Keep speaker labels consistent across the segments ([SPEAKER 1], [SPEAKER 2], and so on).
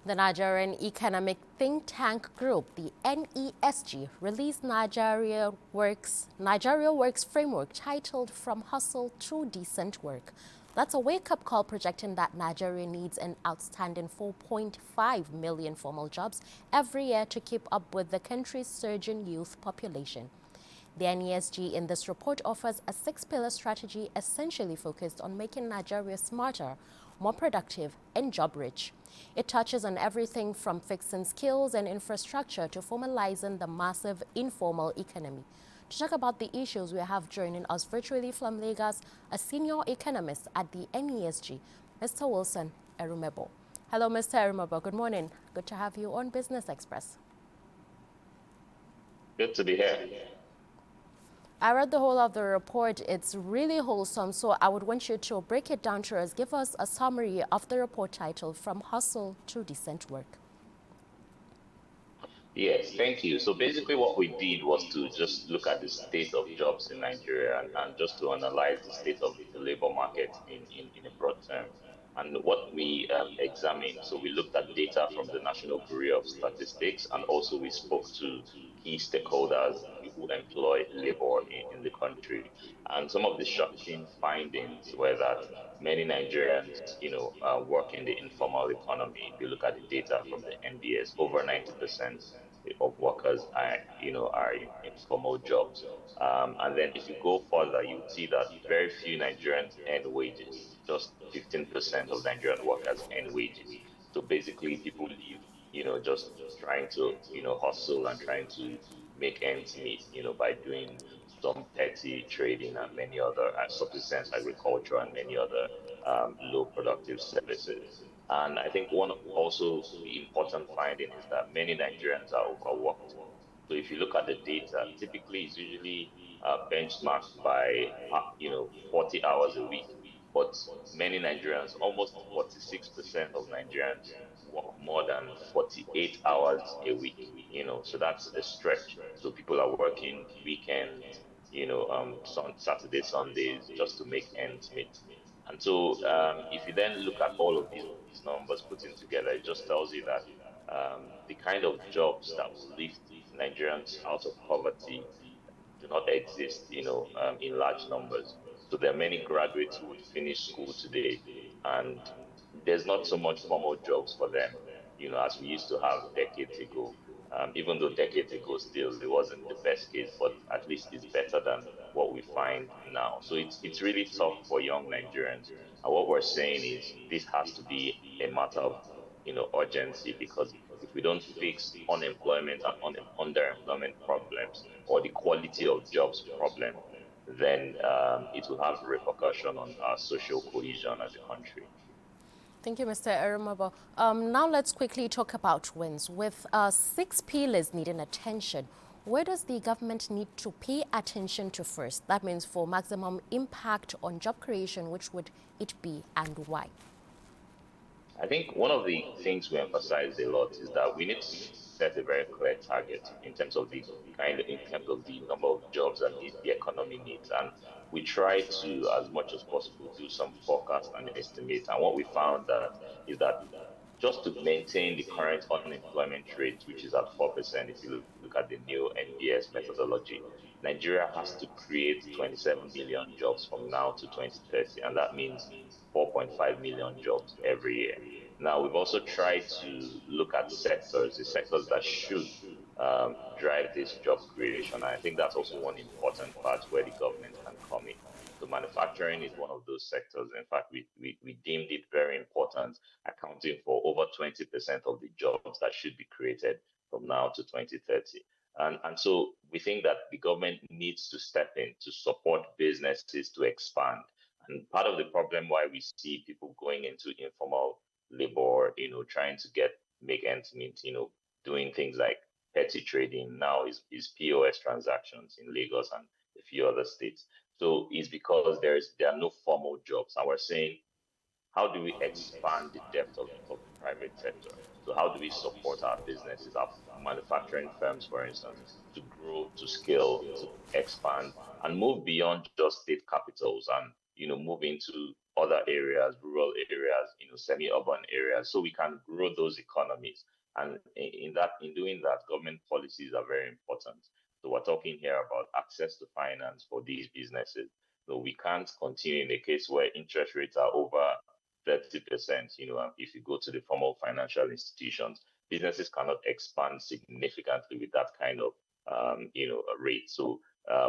[SPEAKER 1] The Nigerian economic think tank group, the Nesg, released Nigeria Works framework titled From Hustle to Decent Work. That's a wake-up call projecting that Nigeria needs an outstanding 4.5 million formal jobs every year to keep up with the country's surging youth population. The NESG in this report offers a six-pillar strategy essentially focused on making Nigeria smarter, more productive, and job-rich. It touches on everything from fixing skills and infrastructure to formalizing the massive informal economy. To talk about the issues, we have joining us virtually from Lagos, a senior economist at the NESG, Mr. Wilson Erumebo. Hello, Mr. Erumebo. Good morning. Good to have you on Business Express.
[SPEAKER 2] Good to be here.
[SPEAKER 1] I read the whole of the report. It's really wholesome, so I would want you to break it down to us. Give us a summary of the report titled From Hustle to Decent Work.
[SPEAKER 2] Yes, thank you. So basically, what we did was to just look at the state of jobs in Nigeria and just to analyze the state of the labor market in a broad term. And what we examined, so we looked at data from the National Bureau of Statistics, and also we spoke to key stakeholders who employ labor in the country. And some of the shocking findings were that many Nigerians, work in the informal economy. If you look at the data from the NBS, over 90% of workers are in informal jobs. And then if you go further, you would see that very few Nigerians earn wages. Just 15% of Nigerian workers earn wages. So basically, people live, just trying to, hustle and trying to make ends meet, by doing some petty trading and many other subsistence agriculture and many other low productive services. And I think one also important finding is that many Nigerians are overworked. So if you look at the data, typically it's usually benchmarked by 40 hours a week, but many Nigerians, almost 46% of Nigerians work more than 48 hours a week. So that's a stretch. So people are working weekends, Saturday, Sundays, just to make ends meet. And so, if you then look at all of these numbers put in together, it just tells you that the kind of jobs that will lift Nigerians out of poverty do not exist, in large numbers. So there are many graduates who would finish school today, and there's not so much formal jobs for them, as we used to have decades ago. Even though decades ago still it wasn't the best case, but at least it's better than what we find now. So it's really tough for young Nigerians. And what we're saying is this has to be a matter of urgency, because if we don't fix unemployment and underemployment problems, or the quality of jobs problem, then it will have repercussion on our social cohesion as a country.
[SPEAKER 1] Thank you, Mr. Erumabo. Now let's quickly talk about wins. With six pillars needing attention, where does the government need to pay attention to first? That means for maximum impact on job creation, which would it be and why?
[SPEAKER 2] I think one of the things we emphasize a lot is that we need to set a very clear target in terms of in terms of the number of jobs that the economy needs. And we try to, as much as possible, do some forecast and estimate. And what we found that is that just to maintain the current unemployment rate, which is at 4%, if you look at the new NBS methodology, Nigeria has to create 27 million jobs from now to 2030, and that means 4.5 million jobs every year. Now, we've also tried to look at sectors, the sectors that should drive this job creation. And I think that's also one important part where the government can come in. So manufacturing is one of those sectors. In fact, we deemed it very important, accounting for over 20% of the jobs that should be created from now to 2030. And so we think that the government needs to step in to support businesses to expand. And part of the problem why we see people going into informal labor, trying to make ends meet, doing things like petty trading now is POS transactions in Lagos and a few other states. So it's because there are no formal jobs. And we're saying, how do we expand the depth of the private sector? So how do we support our businesses, our manufacturing firms, for instance, to grow, to scale, to expand, and move beyond just state capitals and move into other areas, rural areas, semi-urban areas, so we can grow those economies. And in doing that, government policies are very important. So we're talking here about access to finance for these businesses. So we can't continue in a case where interest rates are over 30%. If you go to the formal financial institutions, businesses cannot expand significantly with that kind of rate. So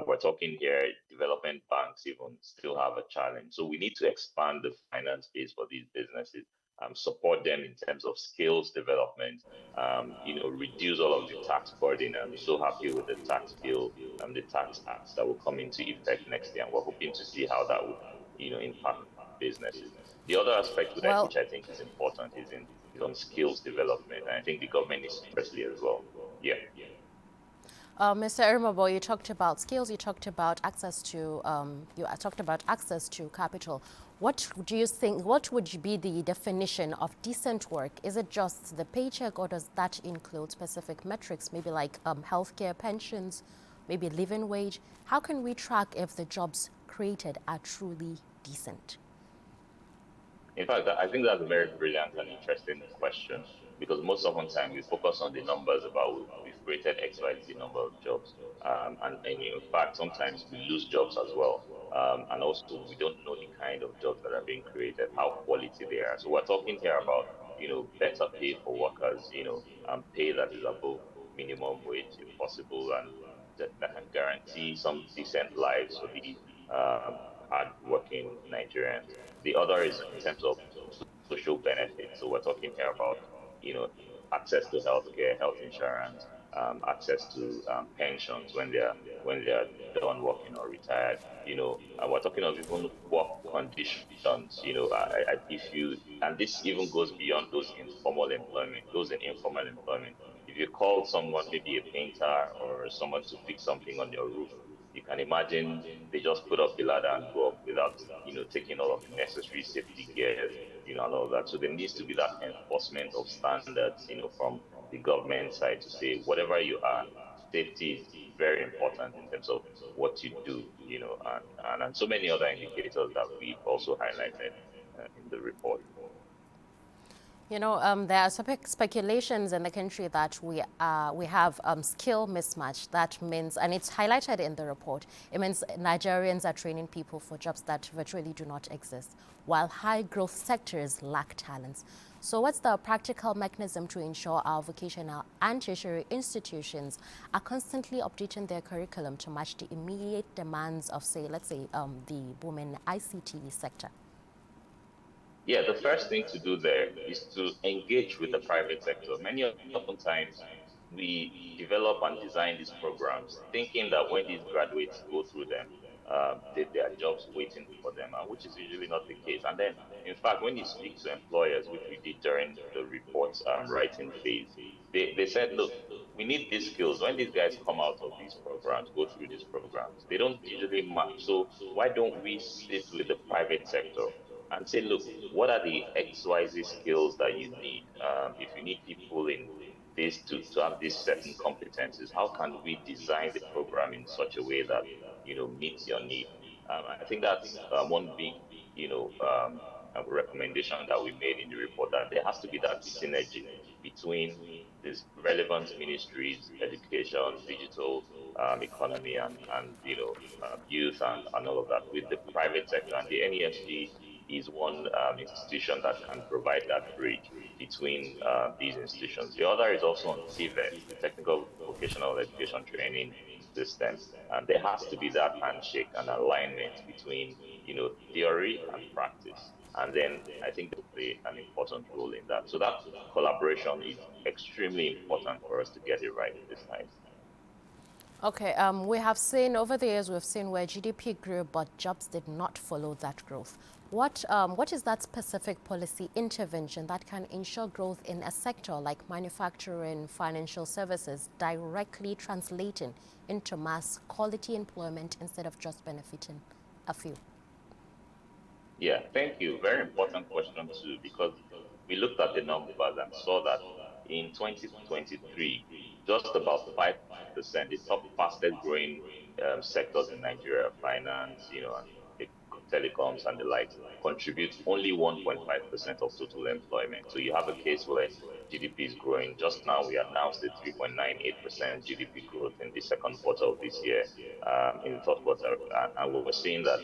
[SPEAKER 2] we're talking here, development banks even still have a challenge. So we need to expand the finance base for these businesses, support them in terms of skills development, reduce all of the tax burden. I'm so happy with the tax bill and the tax acts that will come into effect next year. And we're hoping to see how that would, impact businesses. The other aspect
[SPEAKER 1] Well,
[SPEAKER 2] which I think is important is on skills development. And I think the government needs to firstly as well. Yeah.
[SPEAKER 1] Mr. Erumebo, you talked about skills, you talked about access to capital. What do you think, what would be the definition of decent work? Is it just the paycheck, or does that include specific metrics, maybe like healthcare, pensions, maybe living wage? How can we track if the jobs created are truly decent?
[SPEAKER 2] In fact, I think that's a very brilliant and interesting question because most often time we focus on the numbers about we've created XYZ number of jobs. And in fact, sometimes we lose jobs as well. And also we don't know the kind of jobs that are being created, how quality they are. So we're talking here about, better pay for workers, pay that is above minimum wage if possible, and that can guarantee some decent lives for these hard working Nigerians. The other is in terms of social benefits. So we're talking here about, you know, access to healthcare, health insurance, access to pensions when they're done working or retired. And we're talking of even work conditions. If you and this even goes beyond those informal employment, those in informal employment. If you call someone, maybe a painter or someone to fix something on your roof, you can imagine they just put up the ladder and go up without, taking all of the necessary safety gears, and all that. So there needs to be that enforcement of standards, from the government side to say whatever you are, safety is very important in terms of what you do, and so many other indicators that we've also highlighted in the report.
[SPEAKER 1] There are speculations in the country that we have skill mismatch. That means, and it's highlighted in the report, it means Nigerians are training people for jobs that virtually do not exist, while high growth sectors lack talents. So what's the practical mechanism to ensure our vocational and tertiary institutions are constantly updating their curriculum to match the immediate demands of, say, let's say, the booming ICT sector?
[SPEAKER 2] Yeah, the first thing to do there is to engage with the private sector. Many often times we develop and design these programs thinking that when these graduates go through them, there are jobs waiting for them, which is usually not the case. And then, in fact, when you speak to employers, which we did during the report writing phase, they said, look, we need these skills. When these guys come out of these programs, go through these programs, they don't usually match. So why don't we sit with the private sector and say, look, what are the XYZ skills that you need? If you need people in this to have these certain competencies, how can we design the program in such a way that meets your need? I think that's one big recommendation that we made in the report, that there has to be that synergy between these relevant ministries, education, digital economy, and youth and all of that with the private sector. And the NESG is one institution that can provide that bridge between these institutions. The other is also on TVET, the Technical Vocational Education Training System. And there has to be that handshake and alignment between, theory and practice. And then I think they play an important role in that. So that collaboration is extremely important for us to get it right this time.
[SPEAKER 1] Okay, we have seen over the years, we've seen where GDP grew, but jobs did not follow that growth. What is that specific policy intervention that can ensure growth in a sector like manufacturing, financial services, directly translating into mass quality employment instead of just benefiting a few?
[SPEAKER 2] Yeah, thank you. Very important question too, because we looked at the numbers and saw that in 2023, just about 5%, the top fastest growing sectors in Nigeria, finance, and telecoms, and the likes contribute only 1.5% of total employment. So you have a case where GDP is growing. Just now, we announced the 3.98% GDP growth in the second quarter of this year, in the third quarter, and we're seeing that,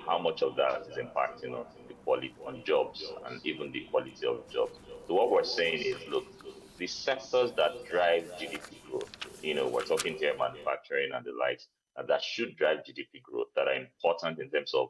[SPEAKER 2] how much of that is impacting on the quality on jobs and even the quality of jobs. So what we're saying is, look, the sectors that drive GDP growth, we're talking here manufacturing and the likes, that should drive GDP growth, that are important in terms of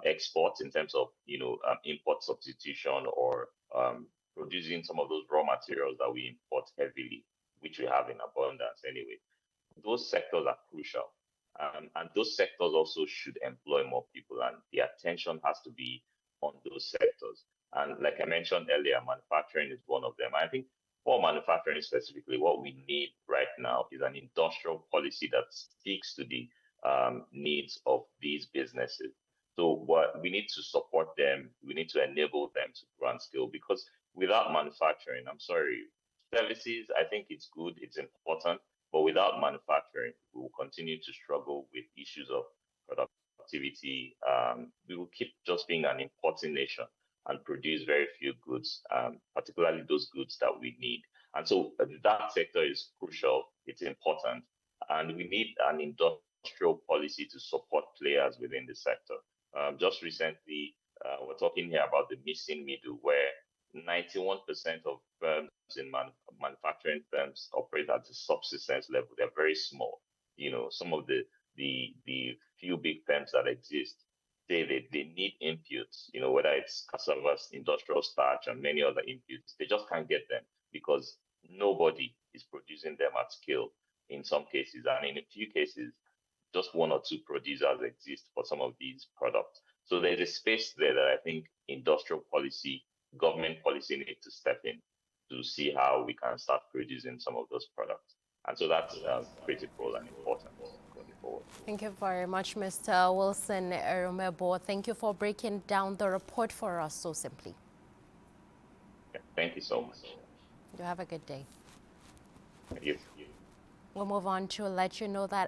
[SPEAKER 2] exports, in terms of import substitution, or producing some of those raw materials that we import heavily, which we have in abundance anyway. Those sectors are crucial. And those sectors also should employ more people, and the attention has to be on those sectors. And like I mentioned earlier, manufacturing is one of them. I think for manufacturing specifically, what we need right now is an industrial policy that speaks to the needs of these businesses. So what we need to support them, we need to enable them to grow and scale, because without manufacturing, I'm sorry, services, I think it's good, it's important, but without manufacturing, we will continue to struggle with issues of productivity. We will keep just being an importing nation and produce very few goods, particularly those goods that we need. And so that sector is crucial, it's important, and we need an industrial policy to support players within the sector. Just recently, we're talking here about the missing middle, where 91% of firms in manufacturing firms operate at the subsistence level. They're very small. Some of the few big firms that exist, they need inputs, whether it's cassava, industrial starch, and many other inputs. They just can't get them because nobody is producing them at scale in some cases. And in a few cases, just one or two producers exist for some of these products. So there's a space there that I think industrial policy, government policy need to step in to see how we can start producing some of those products. And so that's critical and important going forward.
[SPEAKER 1] Thank you very much, Mr. Wilson Erumebo. Thank you for breaking down the report for us so simply.
[SPEAKER 2] Yeah, thank you so much.
[SPEAKER 1] You have a good day.
[SPEAKER 2] Thank you.
[SPEAKER 1] We'll move on to let you know that